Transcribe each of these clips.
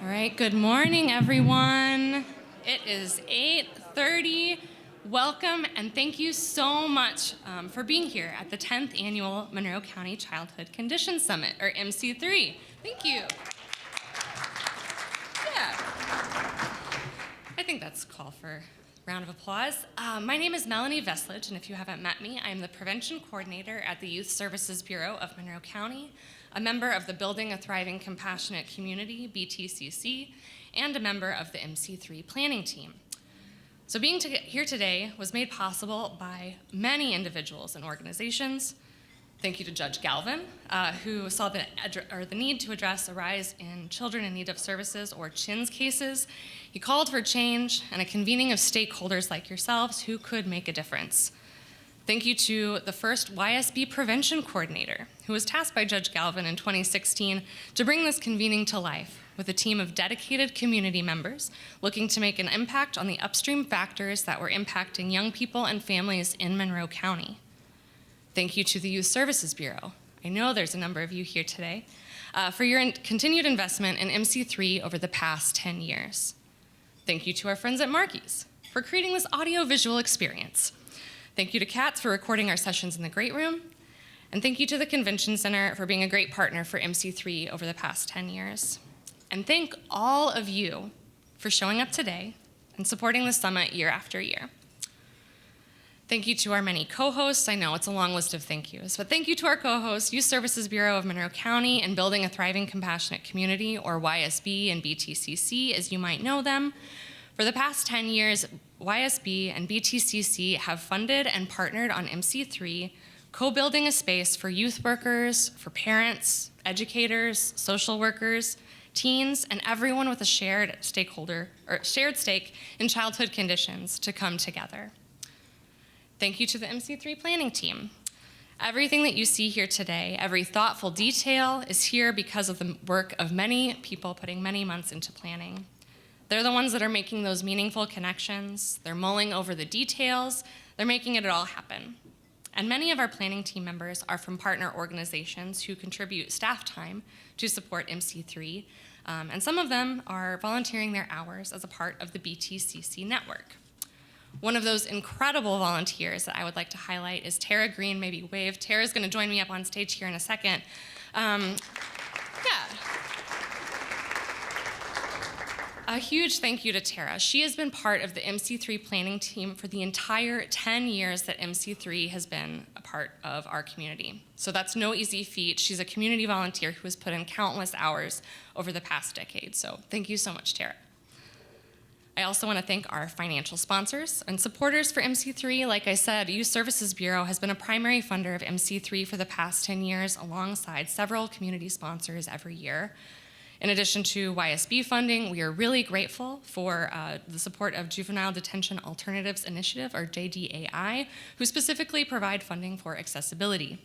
All right, good morning, everyone. It is 8:30. Welcome, and thank you so much for being here at the 10th Annual Monroe County Childhood Conditions Summit, or MC3. Thank you. Yeah. I think that's a call for a round of applause. My name is Melanie Veslage, and if you haven't met me, I am the Prevention Coordinator at the Youth Services Bureau of Monroe County, a member of the Building a Thriving Compassionate Community, BTCC, and a member of the MC3 planning team. So being here today was made possible by many individuals and organizations. Thank you to Judge Galvin, who saw the need to address a rise in children in need of services, or CHINS cases. He called for change and a convening of stakeholders like yourselves who could make a difference. Thank you to the first YSB Prevention Coordinator, who was tasked by Judge Galvin in 2016 to bring this convening to life with a team of dedicated community members looking to make an impact on the upstream factors that were impacting young people and families in Monroe County. Thank you to the Youth Services Bureau. I know there's a number of you here today, for your continued investment in MC3 over the past 10 years. Thank you to our friends at Markey's for creating this audio-visual experience. Thank you to Katz for recording our sessions in the Great Room. And thank you to the Convention Center for being a great partner for MC3 over the past 10 years. And thank all of you for showing up today and supporting the summit year after year. Thank you to our many co-hosts. I know it's a long list of thank yous, but thank you to our co-hosts, Youth Services Bureau of Monroe County and Building a Thriving Compassionate Community, or YSB and BTCC, as you might know them. For the past 10 years, YSB and BTCC have funded and partnered on MC3, co-building a space for youth workers, for parents, educators, social workers, teens, and everyone with a shared stake in childhood conditions to come together. Thank you to the MC3 planning team. Everything that you see here today, every thoughtful detail is here because of the work of many people putting many months into planning. They're the ones that are making those meaningful connections. They're mulling over the details. They're making it all happen. And many of our planning team members are from partner organizations who contribute staff time to support MC3, and some of them are volunteering their hours as a part of the BTCC network. One of those incredible volunteers that I would like to highlight is Tara Green. Maybe wave. Tara's going to join me up on stage here in a second. A huge thank you to Tara. She has been part of the MC3 planning team for the entire 10 years that MC3 has been a part of our community. So that's no easy feat. She's a community volunteer who has put in countless hours over the past decade. So thank you so much, Tara. I also want to thank our financial sponsors and supporters for MC3. Like I said, Youth Services Bureau has been a primary funder of MC3 for the past 10 years, alongside several community sponsors every year. In addition to YSB funding, we are really grateful for the support of Juvenile Detention Alternatives Initiative, or JDAI, who specifically provide funding for accessibility.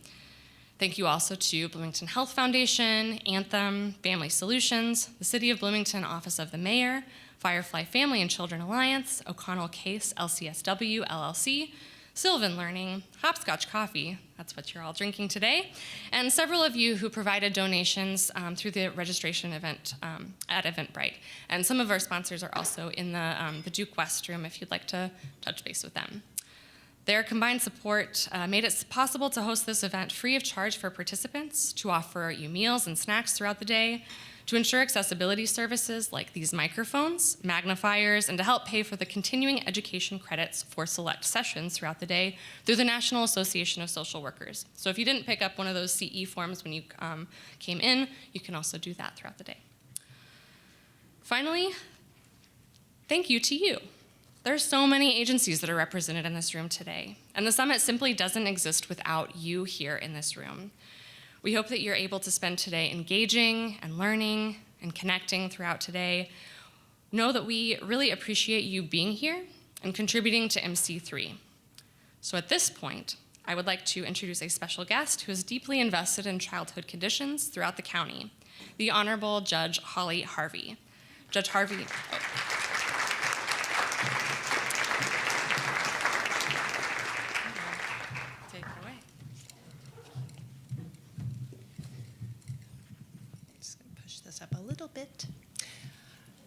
Thank you also to Bloomington Health Foundation, Anthem, Family Solutions, the City of Bloomington Office of the Mayor, Firefly Family and Children Alliance, O'Connell Case LCSW LLC, Sylvan Learning, Hopscotch Coffee, that's what you're all drinking today, and several of you who provided donations through the registration event at Eventbrite. And some of our sponsors are also in the Duke West room if you'd like to touch base with them. Their combined support made it possible to host this event free of charge for participants, to offer you meals and snacks throughout the day, to ensure accessibility services like these microphones, magnifiers, and to help pay for the continuing education credits for select sessions throughout the day through the National Association of Social Workers. So if you didn't pick up one of those CE forms when you came in, you can also do that throughout the day. Finally, thank you to you. There are so many agencies that are represented in this room today, and the summit simply doesn't exist without you here in this room. We hope that you're able to spend today engaging and learning and connecting throughout today. Know that we really appreciate you being here and contributing to MC3. So at this point, I would like to introduce a special guest who is deeply invested in childhood conditions throughout the county, the Honorable Judge Holly Harvey. Judge Harvey. Up a little bit.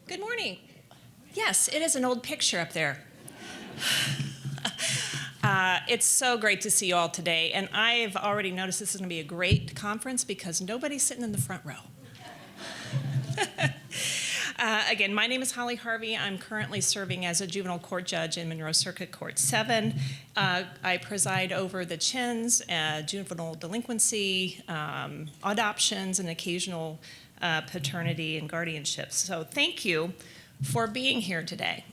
Good morning. Yes, it is an old picture up there. It's so great to see you all today, and I've already noticed this is going to be a great conference because nobody's sitting in the front row. Again, my name is Holly Harvey. I'm currently serving as a juvenile court judge in Monroe Circuit Court 7. I preside over the CHINs, juvenile delinquency, adoptions, and occasional paternity and guardianships. So thank you for being here today.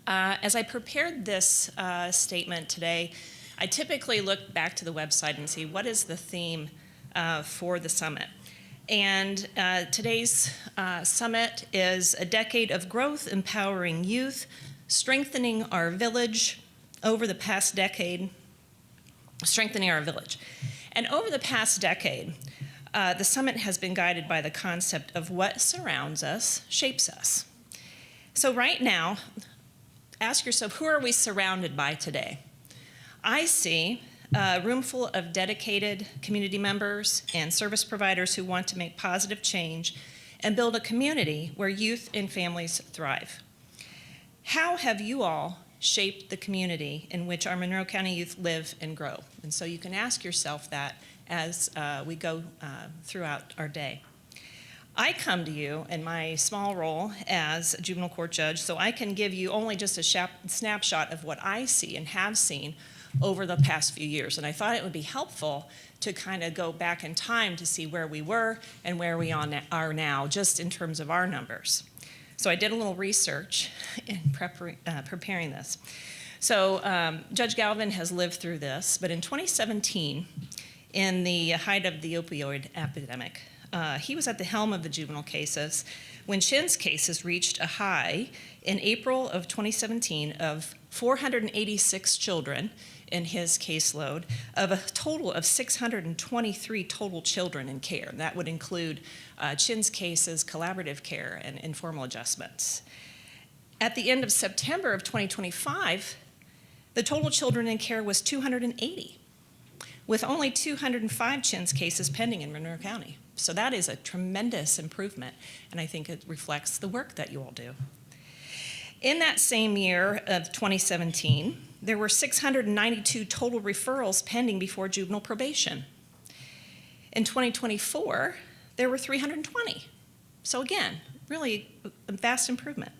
As I prepared this statement today, I typically look back to the website and see what is the theme for the summit. And today's summit is a decade of growth, empowering youth, strengthening our village over the past decade, strengthening our village. And over the past decade, the summit has been guided by the concept of what surrounds us shapes us. So right now, ask yourself, who are we surrounded by today? I see a room full of dedicated community members and service providers who want to make positive change and build a community where youth and families thrive. How have you all shaped the community in which our Monroe County youth live and grow? And so you can ask yourself that as we go throughout our day. I come to you in my small role as a juvenile court judge, so I can give you only just a snapshot of what I see and have seen over the past few years. And I thought it would be helpful to kind of go back in time to see where we were and where we are now, just in terms of our numbers. So I did a little research in preparing this. So Judge Galvin has lived through this, but in 2017, in the height of the opioid epidemic, he was at the helm of the juvenile cases when CHIN's cases reached a high in April of 2017 of 486 children in his caseload, of a total of 623 total children in care. And that would include CHIN's cases, collaborative care, and informal adjustments. At the end of September of 2025, the total children in care was 280, with only 205 CHIN's cases pending in Monroe County. So that is a tremendous improvement, and I think it reflects the work that you all do. In that same year of 2017, there were 692 total referrals pending before juvenile probation. In 2024, there were 320. So again, really a vast improvement.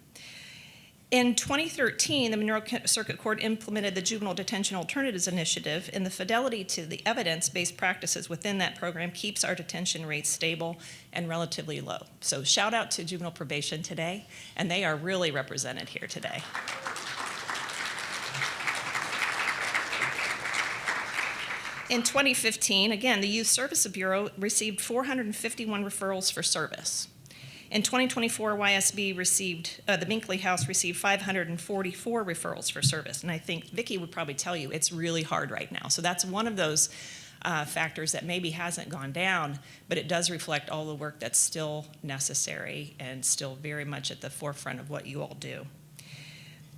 In 2013, the Monroe Circuit Court implemented the Juvenile Detention Alternatives Initiative, and the fidelity to the evidence-based practices within that program keeps our detention rates stable and relatively low. So shout out to juvenile probation today, and they are really represented here today. In 2015, again, the Youth Services Bureau received 451 referrals for service. In 2024, YSB received, the Binkley House received 544 referrals for service. And I think Vicki would probably tell you it's really hard right now. So that's one of those factors that maybe hasn't gone down, but it does reflect all the work that's still necessary and still very much at the forefront of what you all do.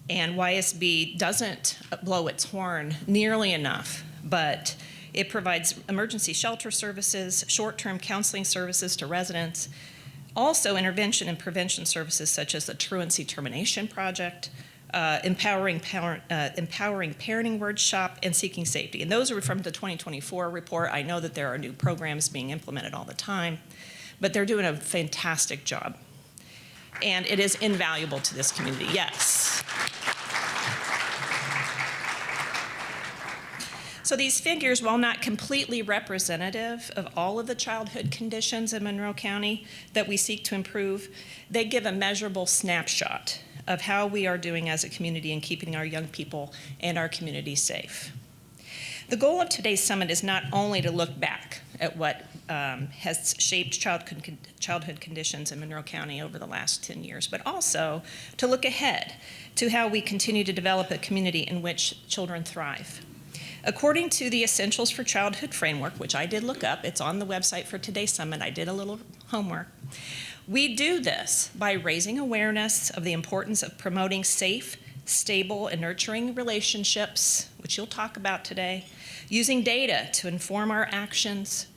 And YSB doesn't blow its horn nearly enough, but it provides emergency shelter services, short-term counseling services to residents, also intervention and prevention services such as the Truancy Termination Project, empowering parenting workshop, and seeking safety. And those are from the 2024 report. I know that there are new programs being implemented all the time, but they're doing a fantastic job. And it is invaluable to this community, yes. So these figures, while not completely representative of all of the childhood conditions in Monroe County that we seek to improve, they give a measurable snapshot of how we are doing as a community in keeping our young people and our community safe. The goal of today's summit is not only to look back at what has shaped childhood conditions in Monroe County over the last 10 years, but also to look ahead to how we continue to develop a community in which children thrive. According to the Essentials for Childhood framework, which I did look up, it's on the website for today's summit, I did a little homework. We do this by raising awareness of the importance of promoting safe, stable, and nurturing relationships, which you'll talk about today, using data to inform our actions,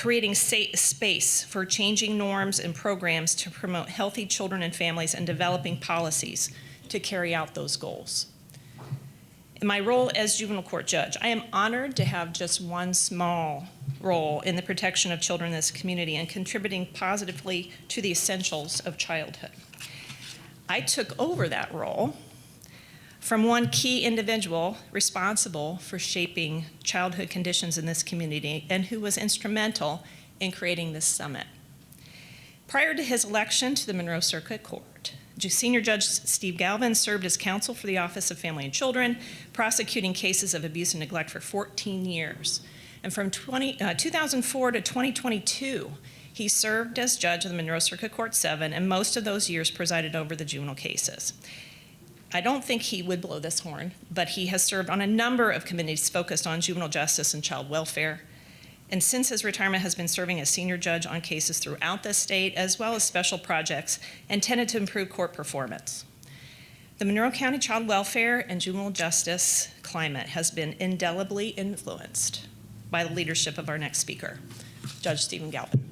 creating space for changing norms and programs to promote healthy children and families, and developing policies to carry out those goals. In my role as juvenile court judge, I am honored to have just one small role in the protection of children in this community and contributing positively to the essentials of childhood. I took over that role from one key individual responsible for shaping childhood conditions in this community and who was instrumental in creating this summit. Prior to his election to the Monroe Circuit Court, Senior Judge Steve Galvin served as counsel for the Office of Family and Children, prosecuting cases of abuse and neglect for 14 years. And from 2004 to 2022, he served as judge of the Monroe Circuit Court 7, and most of those years presided over the juvenile cases. I don't think he would blow this horn, but he has served on a number of committees focused on juvenile justice and child welfare. And since his retirement has been serving as senior judge on cases throughout the state, as well as special projects intended to improve court performance. The Monroe County child welfare and juvenile justice climate has been indelibly influenced by the leadership of our next speaker, Judge Stephen Galvin.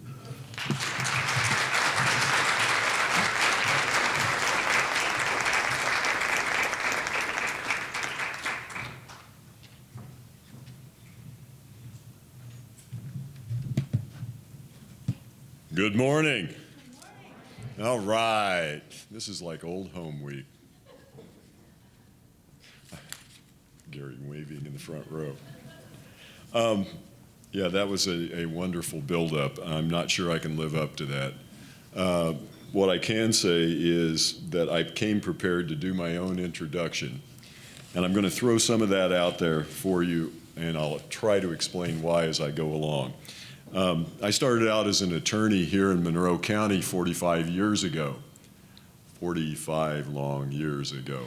Good morning. All right. This is like old home week. Gary waving in the front row. Yeah, that was a wonderful build-up. I'm not sure I can live up to that. What I can say is that I came prepared to do my own introduction. And I'm going to throw some of that out there for you, and I'll try to explain why as I go along. I started out as an attorney here in Monroe County 45 years ago, 45 long years ago.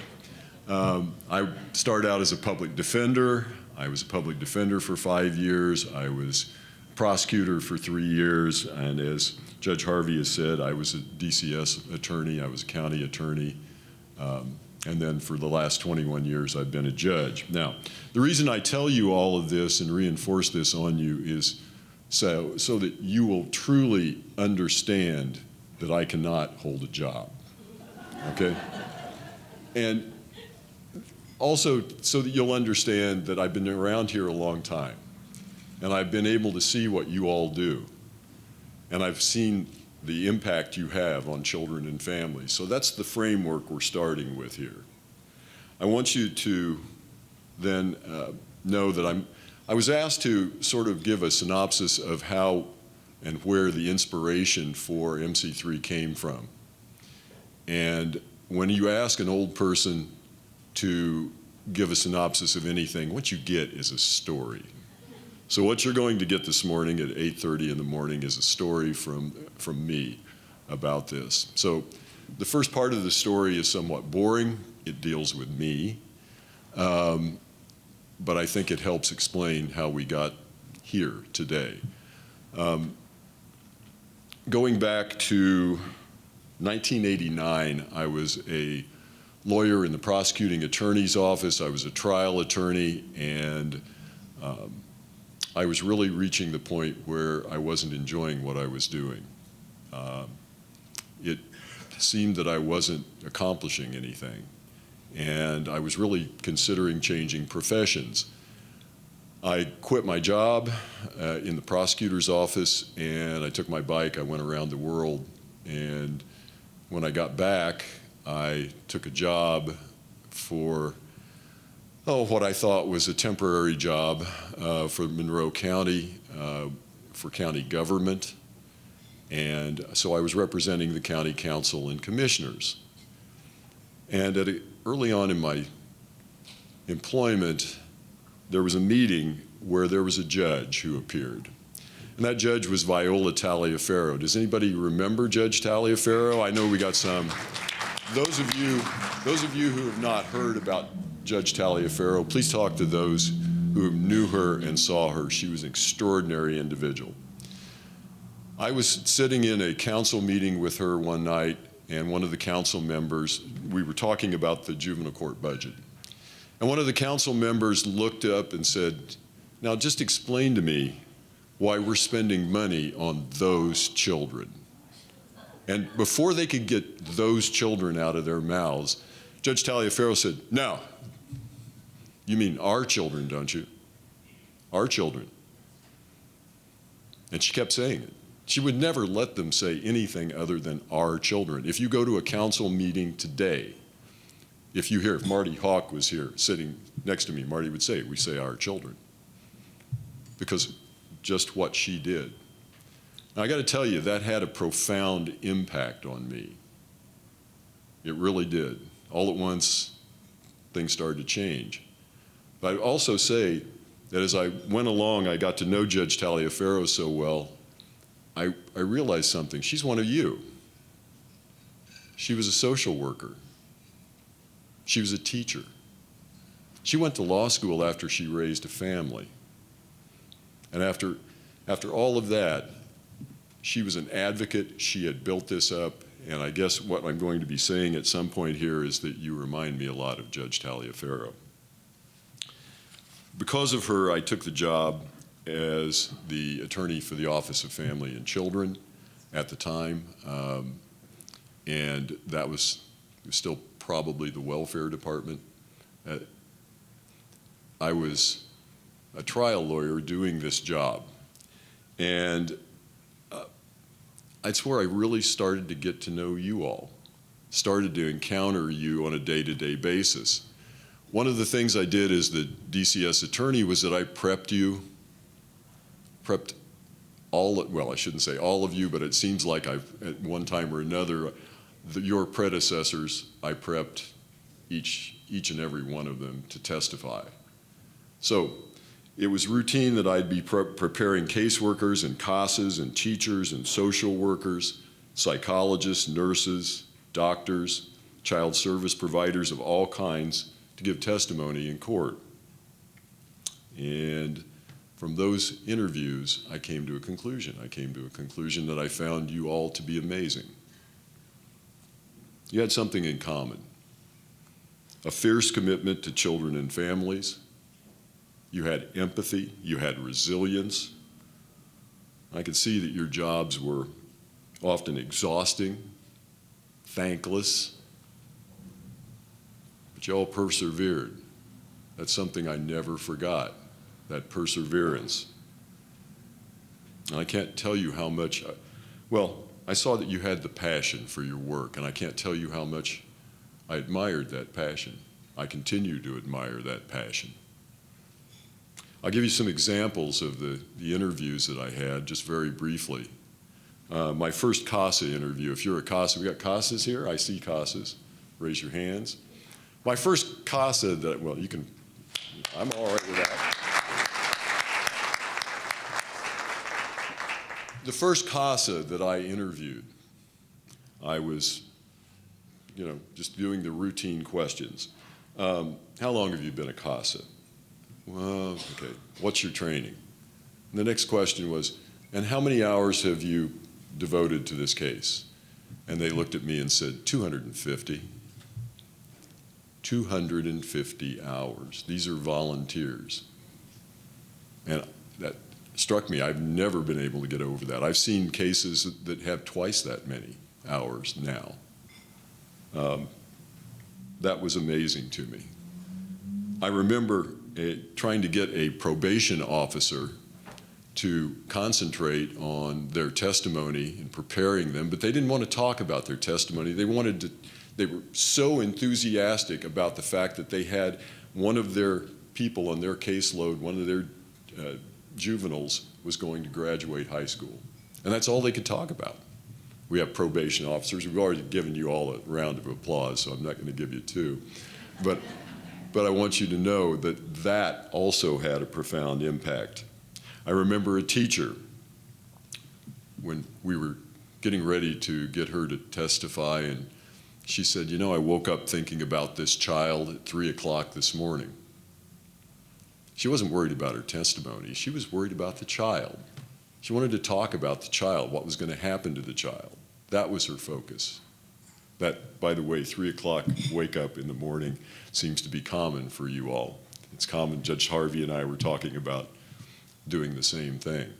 I started out as a public defender. I was a public defender for 5 years. I was prosecutor for 3 years. And as Judge Harvey has said, I was a DCS attorney. I was a county attorney. And then for the last 21 years, I've been a judge. Now, the reason I tell you all of this and reinforce this on you is so that you will truly understand that I cannot hold a job, okay? And also so that you'll understand that I've been around here a long time, and I've been able to see what you all do, and I've seen the impact you have on children and families. So that's the framework we're starting with here. I want you to then know that I was asked to sort of give a synopsis of how and where the inspiration for MC3 came from. And when you ask an old person to give a synopsis of anything, what you get is a story. So what you're going to get this morning at 8:30 in the morning is a story from me about this. So the first part of the story is somewhat boring. It deals with me. But I think it helps explain how we got here today. Going back to 1989, I was a lawyer in the prosecuting attorney's office. I was a trial attorney, and I was really reaching the point where I wasn't enjoying what I was doing. It seemed that I wasn't accomplishing anything, and I was really considering changing professions. I quit my job in the prosecutor's office, and I took my bike. I went around the world, and when I got back, I took a job for what I thought was a temporary job for Monroe County, for county government. And so I was representing the county council and commissioners. And early on in my employment, there was a meeting where there was a judge who appeared. And that judge was Viola Taliaferro. Does anybody remember Judge Taliaferro? I know we got some. Those of you who have not heard about Judge Taliaferro, please talk to those who knew her and saw her. She was an extraordinary individual. I was sitting in a council meeting with her one night, and one of the council members, we were talking about the juvenile court budget. And one of the council members looked up and said, "Now just explain to me why we're spending money on those children. And before they could get those children out of their mouths, Judge Taliaferro said, "No, you mean our children, don't you? Our children." And she kept saying it. She would never let them say anything other than our children. If you go to a council meeting today, if Marty Hawk was here sitting next to me, Marty would say, we say our children. Because just what she did. Now, I got to tell you, that had a profound impact on me. It really did. All at once, things started to change. But I'd also say that as I went along, I got to know Judge Taliaferro so well, I realized something. She's one of you. She was a social worker. She was a teacher. She went to law school after she raised a family. And after all of that, she was an advocate. She had built this up. And I guess what I'm going to be saying at some point here is that you remind me a lot of Judge Taliaferro. Because of her, I took the job as the attorney for the Office of Family and Children at the time. And that was still probably the welfare department. I was a trial lawyer doing this job. And that's where I really started to get to know you all, started to encounter you on a day-to-day basis. One of the things I did as the DCS attorney was that I prepped I shouldn't say all of you, but it seems like I've, at one time or another, your predecessors, I prepped each and every one of them to testify. So it was routine that I'd be preparing caseworkers and CASAs and teachers and social workers, psychologists, nurses, doctors, child service providers of all kinds to give testimony in court. And from those interviews, I came to a conclusion. I came to a conclusion that I found you all to be amazing. You had something in common: a fierce commitment to children and families. You had empathy, you had resilience. I could see that your jobs were often exhausting, thankless, but you all persevered. That's something I never forgot, that perseverance. And I can't tell you how much, I saw that you had the passion for your work, and I can't tell you how much I admired that passion. I continue to admire that passion. I'll give you some examples of the interviews that I had, just very briefly. My first CASA interview, if you're a CASA, we got CASAs here? I see CASAs. Raise your hands. My first CASA I'm all right with that. The first CASA that I interviewed, I was, just doing the routine questions. How long have you been a CASA? Well, okay, what's your training? And the next question was, and how many hours have you devoted to this case? And they looked at me and said, 250. 250 hours. These are volunteers. And that struck me. I've never been able to get over that. I've seen cases that have twice that many hours now. That was amazing to me. I remember trying to get a probation officer to concentrate on their testimony and preparing them, but they didn't want to talk about their testimony. They were so enthusiastic about the fact that they had one of their people on their caseload, one of their juveniles was going to graduate high school. And that's all they could talk about. We have probation officers. We've already given you all a round of applause, so I'm not going to give you two. But I want you to know that that also had a profound impact. I remember a teacher, when we were getting ready to get her to testify, and she said, I woke up thinking about this child at 3 o'clock this morning. She wasn't worried about her testimony. She was worried about the child. She wanted to talk about the child, what was going to happen to the child. That was her focus. That, by the way, 3 o'clock wake up in the morning seems to be common for you all. It's common. Judge Harvey and I were talking about doing the same thing.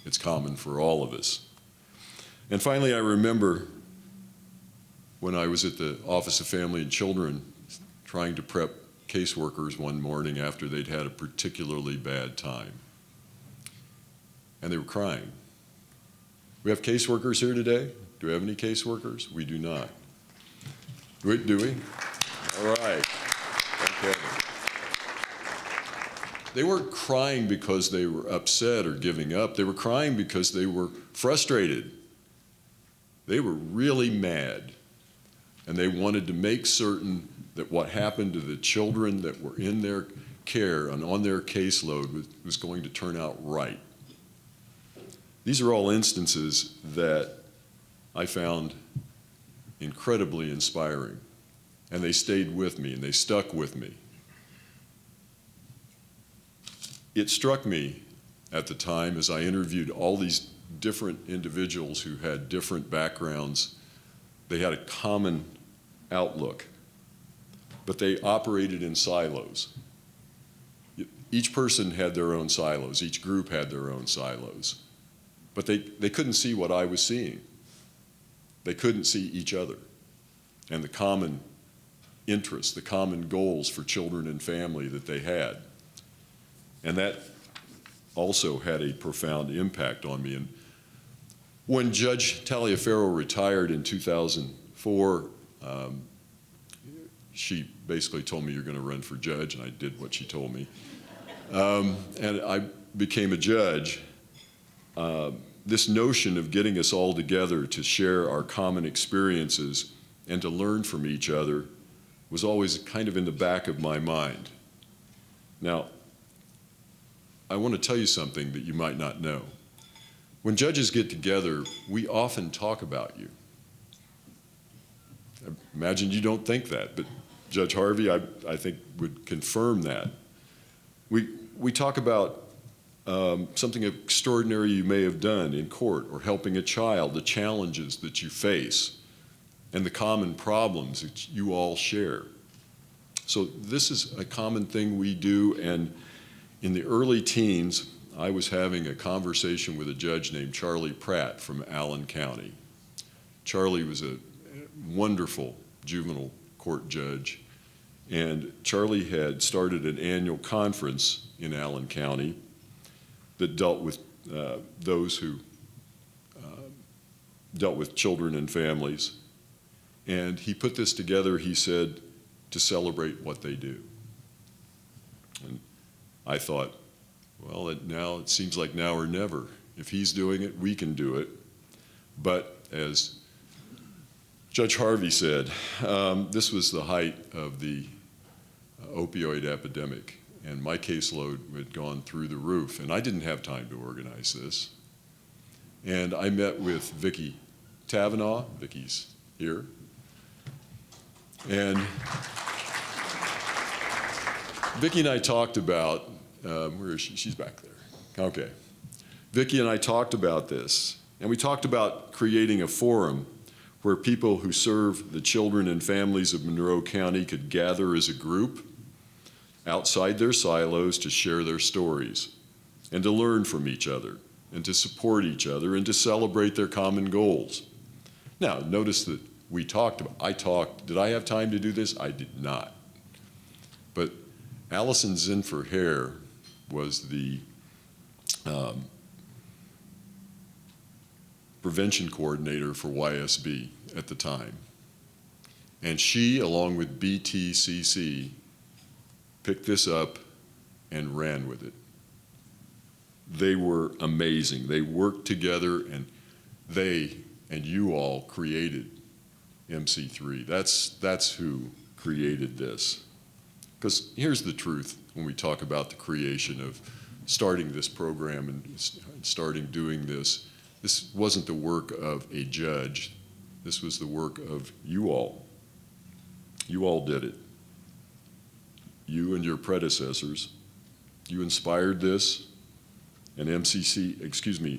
It's common for all of us. And finally, I remember when I was at the Office of Family and Children trying to prep caseworkers one morning after they'd had a particularly bad time. And they were crying. We have caseworkers here today? Do we have any caseworkers? We do not. Do we? All right. Okay. They weren't crying because they were upset or giving up. They were crying because they were frustrated. They were really mad. And they wanted to make certain that what happened to the children that were in their care and on their caseload was going to turn out right. These are all instances that I found incredibly inspiring. And they stayed with me and they stuck with me. It struck me at the time as I interviewed all these different individuals who had different backgrounds. They had a common outlook, but they operated in silos. Each person had their own silos. Each group had their own silos. But they couldn't see what I was seeing. They couldn't see each other and the common interests, the common goals for children and family that they had. And that also had a profound impact on me. And when Judge Taliaferro retired in 2004, she basically told me, "You're going to run for judge," and I did what she told me. And I became a judge. This notion of getting us all together to share our common experiences and to learn from each other was always kind of in the back of my mind. Now, I want to tell you something that you might not know. When judges get together, we often talk about you. I imagine you don't think that, but Judge Harvey, I think, would confirm that. We talk about something extraordinary you may have done in court or helping a child, the challenges that you face, and the common problems that you all share. So this is a common thing we do, and in the early teens, I was having a conversation with a judge named Charlie Pratt from Allen County. Charlie was a wonderful juvenile court judge, and Charlie had started an annual conference in Allen County that dealt with those who dealt with children and families. And he put this together, he said, to celebrate what they do. And I thought, well, it seems like now or never. If he's doing it, we can do it. But as Judge Harvey said, this was the height of the opioid epidemic, and my caseload had gone through the roof, and I didn't have time to organize this. And I met with Vicki Tavenaugh. Vicki's here. And Vicki and I talked about, where is she? She's back there. Okay. Vicki and I talked about this, and we talked about creating a forum where people who serve the children and families of Monroe County could gather as a group outside their silos to share their stories and to learn from each other and to support each other and to celebrate their common goals. Now, notice that did I have time to do this? I did not. But Allison Zinfer-Hare was the prevention coordinator for YSB at the time. And she, along with BTCC, picked this up and ran with it. They were amazing. They worked together, and they and you all created MC3. That's who created this. Because here's the truth when we talk about the creation of starting this program and starting doing this. This wasn't the work of a judge. This was the work of you all. You all did it. You and your predecessors. You inspired this, and MC3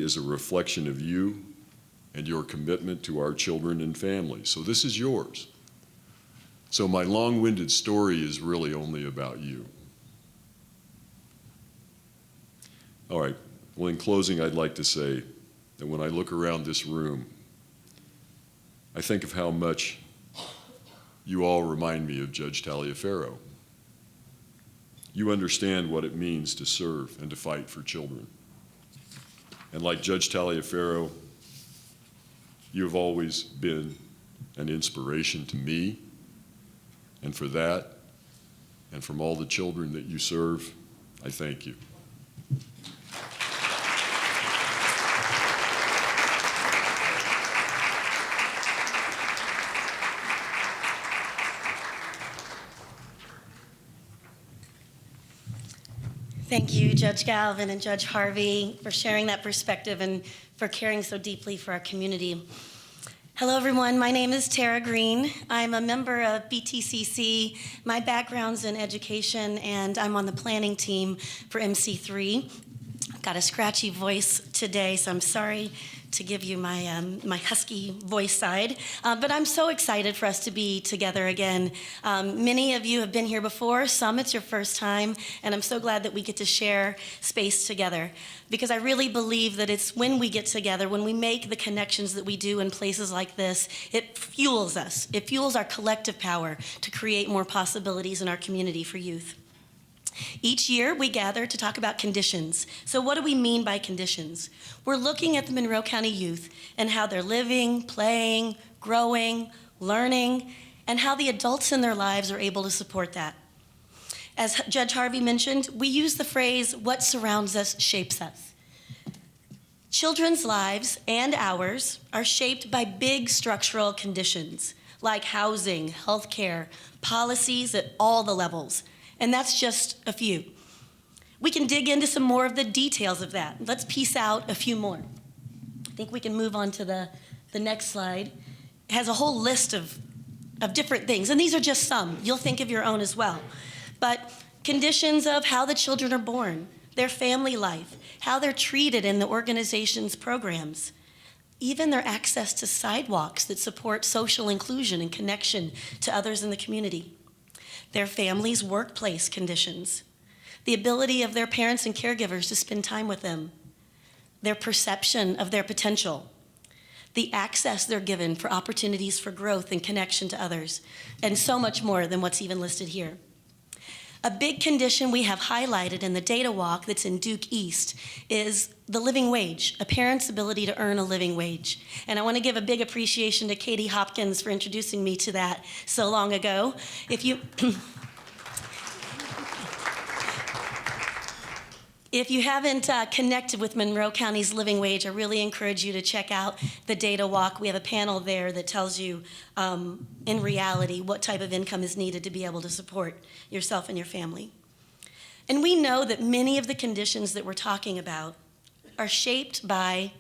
is a reflection of you and your commitment to our children and families. So this is yours. So my long-winded story is really only about you. All right, Well, in closing, I'd like to say that when I look around this room, I think of how much you all remind me of Judge Taliaferro. You understand what it means to serve and to fight for children. And like Judge Taliaferro, you have always been an inspiration to me, and for that, and from all the children that you serve, I thank you. Thank you, Judge Galvin and Judge Harvey, for sharing that perspective and for caring so deeply for our community. Hello, everyone. My name is Tara Green. I'm a member of BTCC. My background's in education, and I'm on the planning team for MC3. I've got a scratchy voice today, so I'm sorry to give you my my husky voice side. But I'm so excited for us to be together again. Many of you have been here before. Some it's your first time, and I'm so glad that we get to share space together, because I really believe that it's when we get together, when we make the connections that we do in places like this, it fuels us. It fuels our collective power to create more possibilities in our community for youth. Each year, we gather to talk about conditions. So what do we mean by conditions? We're looking at the Monroe County youth and how they're living, playing, growing, learning, and how the adults in their lives are able to support that. As Judge Harvey mentioned, we use the phrase, what surrounds us shapes us. Children's lives and ours are shaped by big structural conditions like housing, healthcare, policies at all the levels. And that's just a few. We can dig into some more of the details of that. Let's piece out a few more. I think we can move on to the next slide. It has a whole list of different things, and these are just some. You'll think of your own as well. But conditions of how the children are born, their family life, how they're treated in the organization's programs, even their access to sidewalks that support social inclusion and connection to others in the community. Their families' workplace conditions, the ability of their parents and caregivers to spend time with them, their perception of their potential, the access they're given for opportunities for growth and connection to others, and so much more than what's even listed here. A big condition we have highlighted in the data walk that's in Duke East is the living wage, a parent's ability to earn a living wage. And I want to give a big appreciation to Katie Hopkins for introducing me to that so long ago. If you haven't connected with Monroe County's living wage, I really encourage you to check out the data walk. We have a panel there that tells you, in reality, what type of income is needed to be able to support yourself and your family. And we know that many of the conditions that we're talking about are shaped by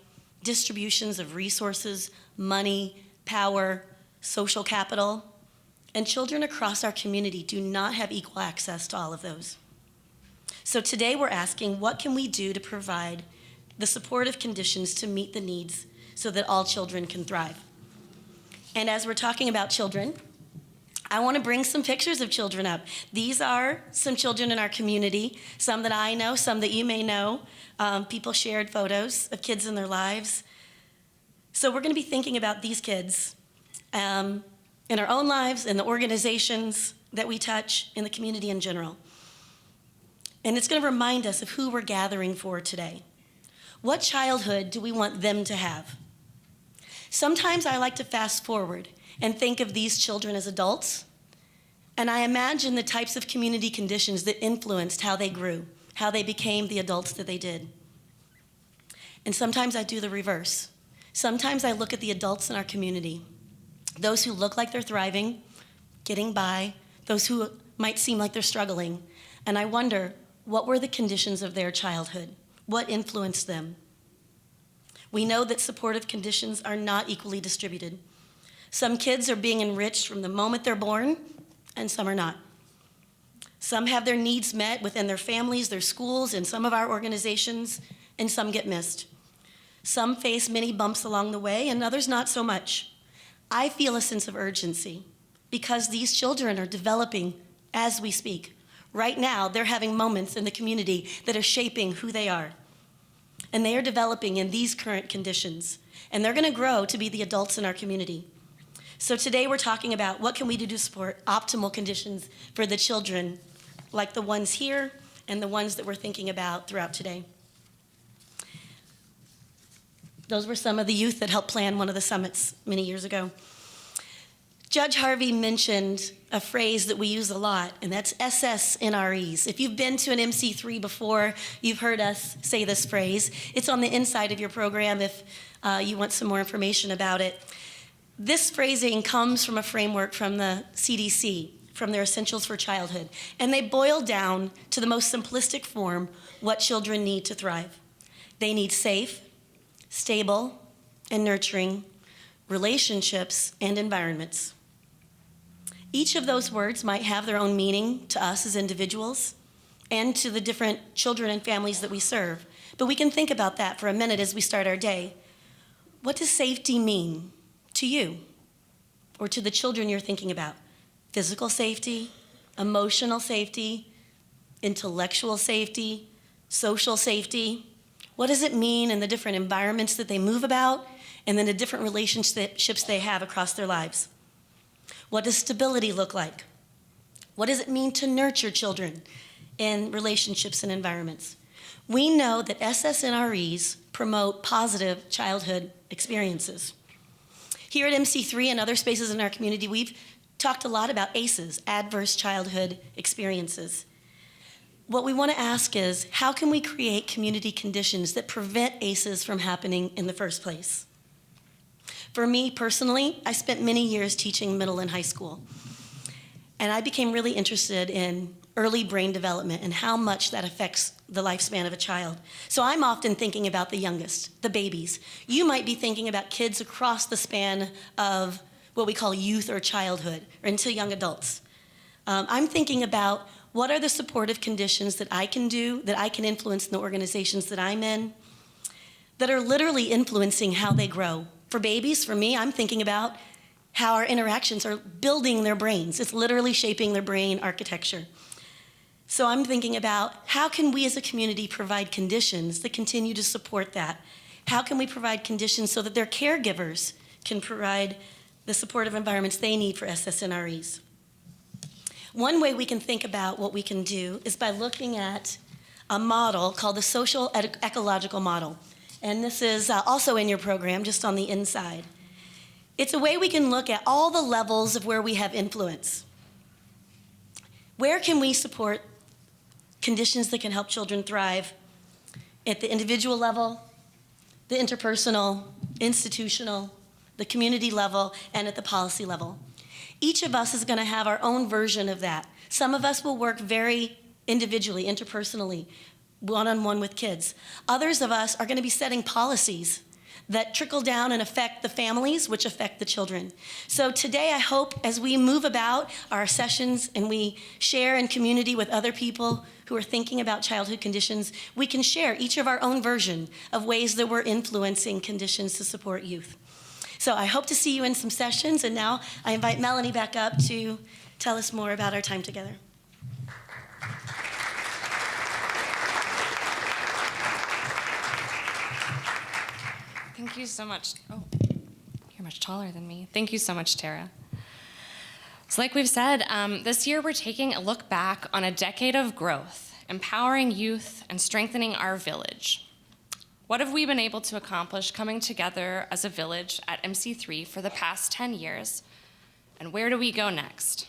distributions of resources, money, power, social capital, and children across our community do not have equal access to all of those. So today we're asking, what can we do to provide the supportive conditions to meet the needs so that all children can thrive? And as we're talking about children, I want to bring some pictures of children up. These are some children in our community, some that I know, some that you may know. People shared photos of kids in their lives. So we're going to be thinking about these kids in our own lives, in the organizations that we touch, in the community in general. And it's going to remind us of who we're gathering for today. What childhood do we want them to have? Sometimes I like to fast forward and think of these children as adults, and I imagine the types of community conditions that influenced how they grew, how they became the adults that they did. And sometimes I do the reverse. Sometimes I look at the adults in our community, those who look like they're thriving, getting by, those who might seem like they're struggling, and I wonder, what were the conditions of their childhood? What influenced them? We know that supportive conditions are not equally distributed. Some kids are being enriched from the moment they're born, and some are not. Some have their needs met within their families, their schools, and some of our organizations, and some get missed. Some face many bumps along the way, and others not so much. I feel a sense of urgency because these children are developing as we speak. Right now, they're having moments in the community that are shaping who they are. and they are developing in these current conditions, and they're going to grow to be the adults in our community. So today we're talking about what can we do to support optimal conditions for the children, like the ones here and the ones that we're thinking about throughout today. Those were some of the youth that helped plan one of the summits many years ago. Judge Harvey mentioned a phrase that we use a lot, and that's SSNREs. If you've been to an MC3 before, you've heard us say this phrase. It's on the inside of your program if you want some more information about it. This phrasing comes from a framework from the CDC, from their Essentials for Childhood, and they boil down to the most simplistic form what children need to thrive. They need safe, stable, and nurturing relationships and environments. Each of those words might have their own meaning to us as individuals and to the different children and families that we serve, but we can think about that for a minute as we start our day. What does safety mean to you or to the children you're thinking about? Physical safety, emotional safety, intellectual safety, social safety. What does it mean in the different environments that they move about and then the different relationships they have across their lives? What does stability look like? What does it mean to nurture children in relationships and environments? We know that SSNREs promote positive childhood experiences. Here at MC3 and other spaces in our community, we've talked a lot about ACEs, adverse childhood experiences. What we want to ask is, how can we create community conditions that prevent ACEs from happening in the first place? For me personally, I spent many years teaching middle and high school, and I became really interested in early brain development and how much that affects the lifespan of a child. So I'm often thinking about the youngest, the babies. You might be thinking about kids across the span of what we call youth or childhood, or into young adults. I'm thinking about what are the supportive conditions that I can do, that I can influence in the organizations that I'm in, that are literally influencing how they grow. For babies, for me, I'm thinking about how our interactions are building their brains. It's literally shaping their brain architecture. So I'm thinking about how can we as a community provide conditions that continue to support that? How can we provide conditions so that their caregivers can provide the supportive environments they need for SSNREs? One way we can think about what we can do is by looking at a model called the social ecological model. And this is also in your program, just on the inside. It's a way we can look at all the levels of where we have influence. Where can we support conditions that can help children thrive at the individual level, the interpersonal, institutional, the community level, and at the policy level? Each of us is going to have our own version of that. Some of us will work very individually, interpersonally, one-on-one with kids. Others of us are going to be setting policies that trickle down and affect the families, which affect the children. So today, I hope as we move about our sessions and we share in community with other people who are thinking about childhood conditions, we can share each of our own version of ways that we're influencing conditions to support youth. So I hope to see you in some sessions, and now I invite Melanie back up to tell us more about our time together. Thank you so much. Oh, you're much taller than me. Thank you so much, Tara. So like we've said, this year we're taking a look back on a decade of growth, empowering youth and strengthening our village. What have we been able to accomplish coming together as a village at MC3 for the past 10 years, and where do we go next?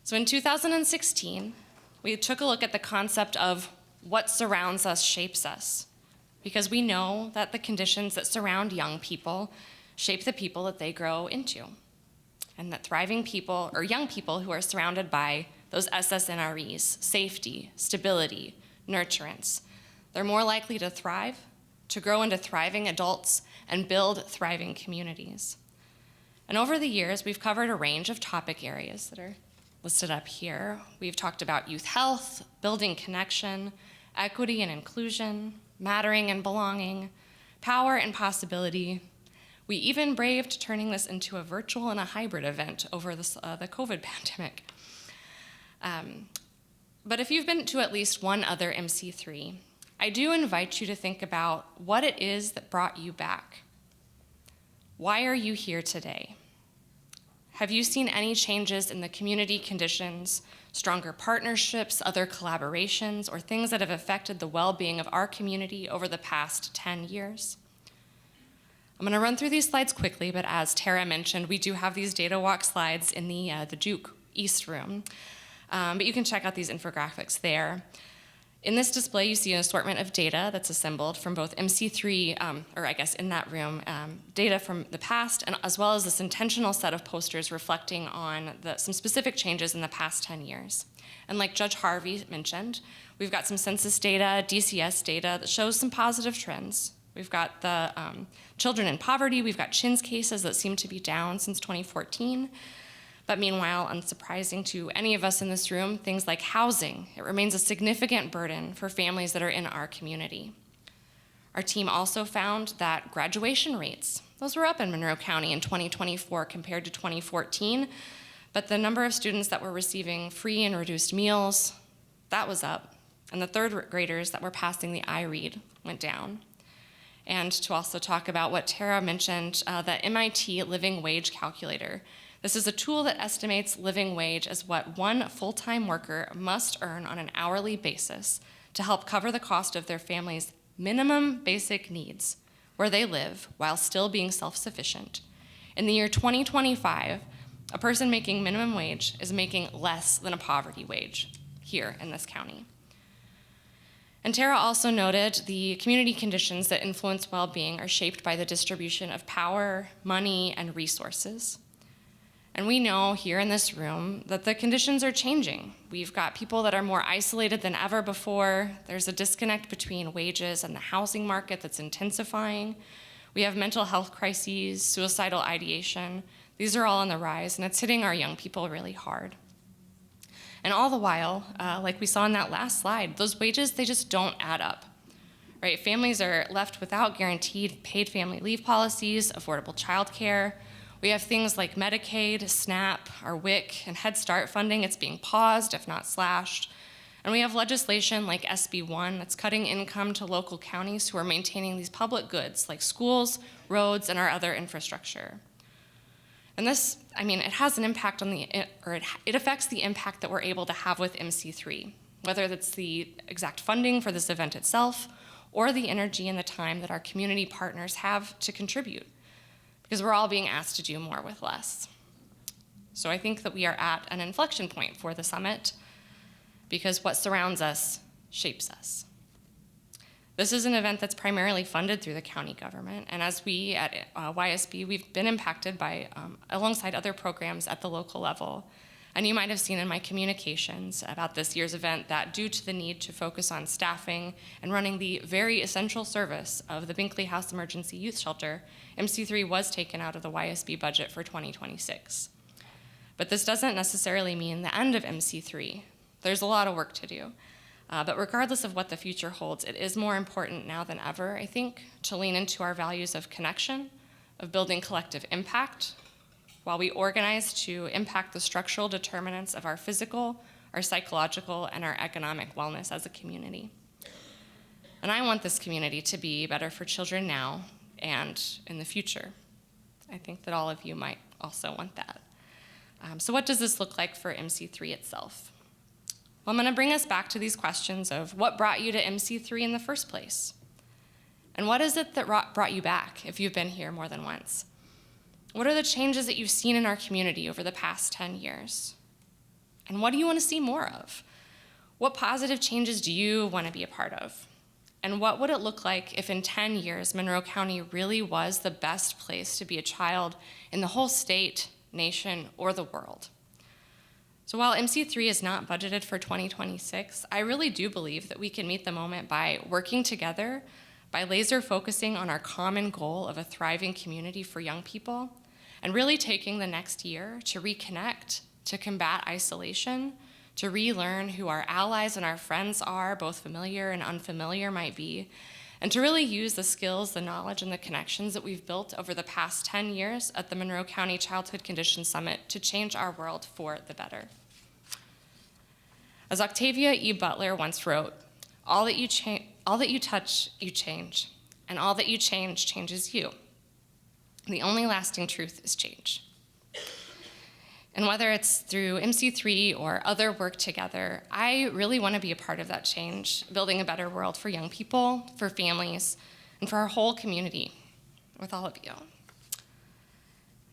So in 2016, we took a look at the concept of what surrounds us shapes us, because we know that the conditions that surround young people shape the people that they grow into, and that thriving people, or young people who are surrounded by those SSNREs, safety, stability, nurturance, they're more likely to thrive, to grow into thriving adults, and build thriving communities. And over the years, we've covered a range of topic areas that are listed up here. We've talked about youth health, building connection, equity and inclusion, mattering and belonging, power and possibility. We even braved turning this into a virtual and a hybrid event over the COVID pandemic. But if you've been to at least one other MC3, I do invite you to think about what it is that brought you back. Why are you here today? Have you seen any changes in the community conditions, stronger partnerships, other collaborations, or things that have affected the well-being of our community over the past 10 years? I'm going to run through these slides quickly, but as Tara mentioned, we do have these data walk slides in the Duke East room, but you can check out these infographics there. In this display, you see an assortment of data that's assembled from both MC3, or I guess in that room, data from the past, and as well as this intentional set of posters reflecting on some specific changes in the past 10 years. And like Judge Harvey mentioned, we've got some census data, DCS data that shows some positive trends. We've got the children in poverty, we've got CHINS cases that seem to be down since 2014. But meanwhile, unsurprising to any of us in this room, things like housing, it remains a significant burden for families that are in our community. Our team also found that graduation rates, those were up in Monroe County in 2024 compared to 2014, but the number of students that were receiving free and reduced meals, that was up, and the third graders that were passing the iRead went down. And to also talk about what Tara mentioned, the MIT Living Wage Calculator. This is a tool that estimates living wage as what one full-time worker must earn on an hourly basis to help cover the cost of their family's minimum basic needs, where they live while still being self-sufficient. In the year 2025, a person making minimum wage is making less than a poverty wage here in this county. And Tara also noted the community conditions that influence well-being are shaped by the distribution of power, money, and resources. And we know here in this room that the conditions are changing. We've got people that are more isolated than ever before. There's a disconnect between wages and the housing market that's intensifying. We have mental health crises, suicidal ideation. These are all on the rise, and it's hitting our young people really hard. And all the while, like we saw in that last slide, those wages, they just don't add up, right? Families are left without guaranteed paid family leave policies, affordable childcare. We have things like Medicaid, SNAP, our WIC, and Head Start funding. It's being paused, if not slashed. And we have legislation like SB 1 that's cutting income to local counties who are maintaining these public goods like schools, roads, and our other infrastructure. And this, I mean, it has an impact on it affects the impact that we're able to have with MC3, whether that's the exact funding for this event itself or the energy and the time that our community partners have to contribute, because we're all being asked to do more with less. So I think that we are at an inflection point for the summit because what surrounds us shapes us. This is an event that's primarily funded through the county government, and as we at YSB, we've been impacted by, alongside other programs at the local level. And you might have seen in my communications about this year's event that due to the need to focus on staffing and running the very essential service of the Binkley House Emergency Youth Shelter, MC3 was taken out of the YSB budget for 2026. But this doesn't necessarily mean the end of MC3. There's a lot of work to do. But regardless of what the future holds, it is more important now than ever, I think, to lean into our values of connection, of building collective impact, while we organize to impact the structural determinants of our physical, our psychological, and our economic wellness as a community. And I want this community to be better for children now and in the future. I think that all of you might also want that. So what does this look like for MC3 itself? Well, I'm going to bring us back to these questions of what brought you to MC3 in the first place? And what is it that brought you back if you've been here more than once? What are the changes that you've seen in our community over the past 10 years? And what do you want to see more of? What positive changes do you want to be a part of? And what would it look like if in 10 years Monroe County really was the best place to be a child in the whole state, nation, or the world? So while MC3 is not budgeted for 2026, I really do believe that we can meet the moment by working together, by laser focusing on our common goal of a thriving community for young people, and really taking the next year to reconnect, to combat isolation, to relearn who our allies and our friends are, both familiar and unfamiliar might be, and to really use the skills, the knowledge, and the connections that we've built over the past 10 years at the Monroe County Childhood Conditions Summit to change our world for the better. As Octavia E. Butler once wrote, all that you touch, you change, and all that you change changes you. The only lasting truth is change. And whether it's through MC3 or other work together, I really want to be a part of that change, building a better world for young people, for families, and for our whole community with all of you.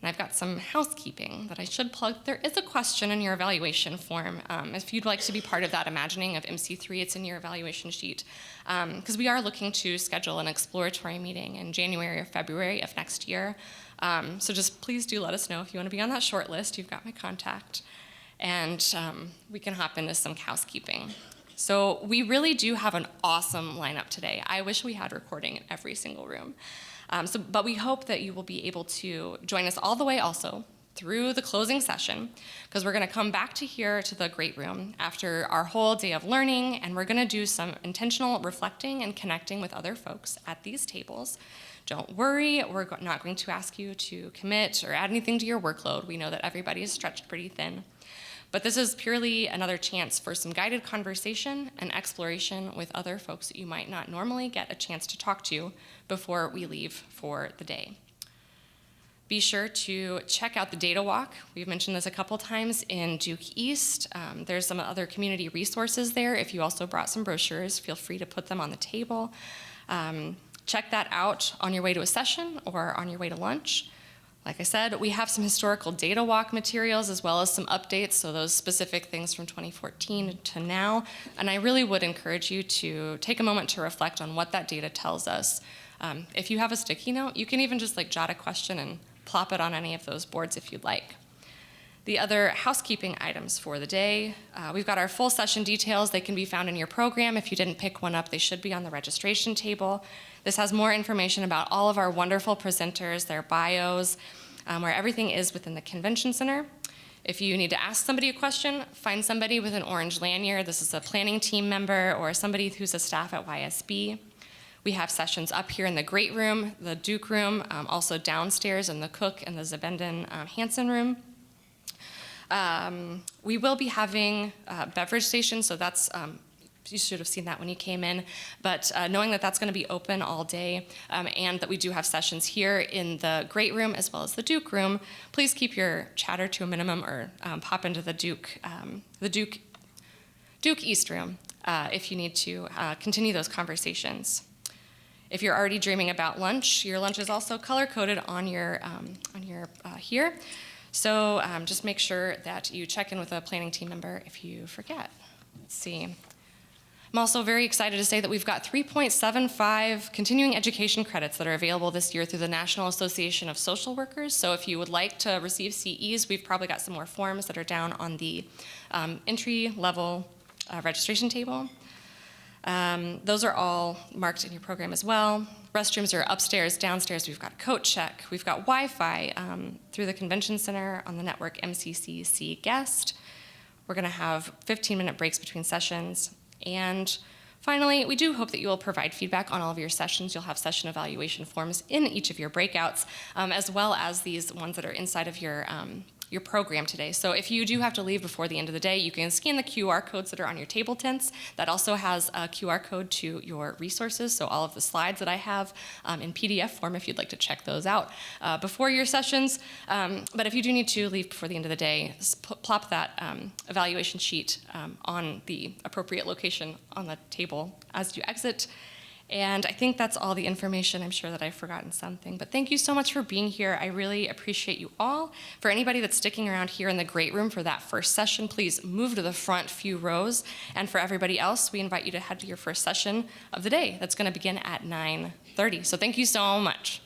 And I've got some housekeeping that I should plug. There is a question in your evaluation form. If you'd like to be part of that imagining of MC3, it's in your evaluation sheet. Because we are looking to schedule an exploratory meeting in January or February of next year. So just please do let us know if you want to be on that short list. You've got my contact. And we can hop into some housekeeping. So we really do have an awesome lineup today. I wish we had recording in every single room. But we hope that you will be able to join us all the way also through the closing session, because we're going to come back to here to the great room after our whole day of learning, and we're going to do some intentional reflecting and connecting with other folks at these tables. Don't worry, we're not going to ask you to commit or add anything to your workload. We know that everybody is stretched pretty thin. But this is purely another chance for some guided conversation and exploration with other folks that you might not normally get a chance to talk to before we leave for the day. Be sure to check out the data walk. We've mentioned this a couple times in Duke East. There's some other community resources there. If you also brought some brochures, feel free to put them on the table. Check that out on your way to a session or on your way to lunch. Like I said, we have some historical data walk materials as well as some updates, so those specific things from 2014 to now. And I really would encourage you to take a moment to reflect on what that data tells us. If you have a sticky note, you can even just jot a question and plop it on any of those boards if you'd like. The other housekeeping items for the day, we've got our full session details. They can be found in your program. If you didn't pick one up, they should be on the registration table. This has more information about all of our wonderful presenters, their bios, where everything is within the convention center. If you need to ask somebody a question, find somebody with an orange lanyard. This is a planning team member or somebody who's a staff at YSB. We have sessions up here in the great room, the Duke room, also downstairs in the Cook and the Zabenden Hansen room. We will be having beverage stations, so that's, you should have seen that when you came in, but knowing that that's going to be open all day and that we do have sessions here in the great room as well as the Duke room, please keep your chatter to a minimum or pop into the Duke East room if you need to continue those conversations. If you're already dreaming about lunch, your lunch is also color-coded on your here. So just make sure that you check in with a planning team member if you forget. Let's see. I'm also very excited to say that we've got 3.75 continuing education credits that are available this year through the National Association of Social Workers. So if you would like to receive CEs, we've probably got some more forms that are down on the entry-level registration table. Those are all marked in your program as well. Restrooms are upstairs, downstairs. We've got a coat check. We've got Wi-Fi through the convention center on the network MCCC guest. We're going to have 15-minute breaks between sessions. And finally, we do hope that you will provide feedback on all of your sessions. You'll have session evaluation forms in each of your breakouts, as well as these ones that are inside of your program today. So if you do have to leave before the end of the day, you can scan the QR codes that are on your table tents. That also has a QR code to your resources, so all of the slides that I have in PDF form if you'd like to check those out before your sessions. But if you do need to leave before the end of the day, plop that evaluation sheet on the appropriate location on the table as you exit. And I think that's all the information. I'm sure that I've forgotten something. But thank you so much for being here. I really appreciate you all. For anybody that's sticking around here in the great room for that first session, please move to the front few rows. And for everybody else, we invite you to head to your first session of the day. That's going to begin at 9:30. So thank you so much.